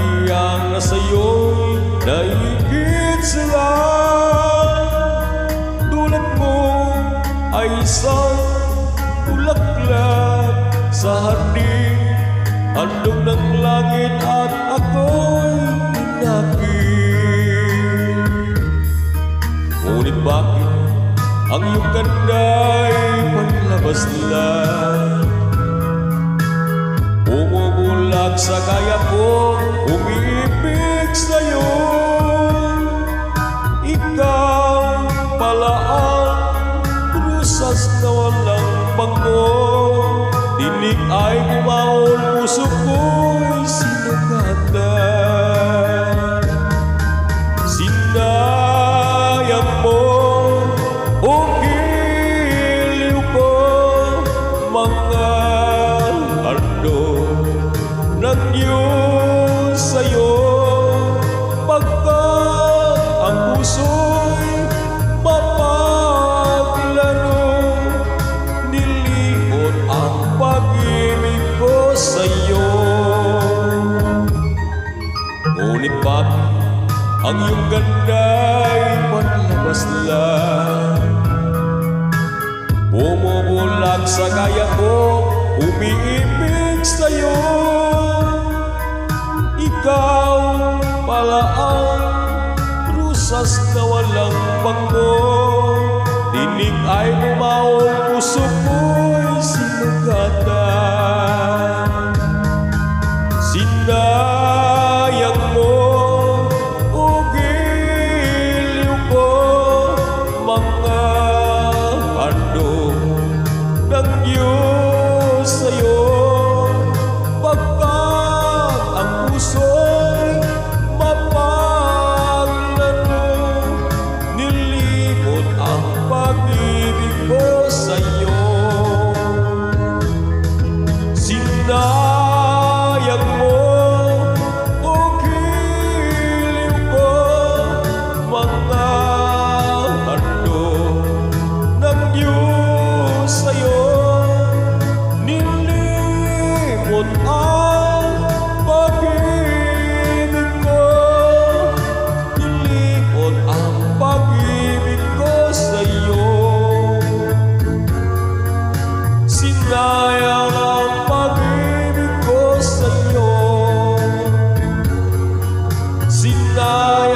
Bahagiyang na sa'yo'y naigit sa lahat. Tulad mo ay isang bulaklak sa hardin, handog ng langit at ako'y inakit. Ngunit bakit ang iyong ganda'y panlabas lang? Bumubulag sa kaya ko, umiibig sa'yo. Ikaw pala ang krusas na walang bangko. Dinig ay kumahol, puso ko'y sinugatan. Sinayang mo o giliw ko, mga handog ng Diyos sa'yo. Pagkat ang puso'y mapaglaro, nilikot ang pag-ibig ko sa'yo. Ngunit bakit ang iyong ganda'y panlabas lang? Bumubulag sa kaya ko, umiibig sa'yo. Ikaw pala ang krusas na walang bangko. Dinig ay kumahol, puso ko'y sinugatan. Sinayang mo o giliw ko, mga handog ng Diyos sa'yo. Pagkat ang puso'y mapaglaro, nilikot ang pag-ibig ko sa'yo. Sinayang mo o giliw ko, mga handog ng Diyos sa'yo. Nilimot ang pag-ibig ko, nilimot ang pag-ibig ko sa'yo. Sinayang ang pag-ibig ko sa'yo. Sinayang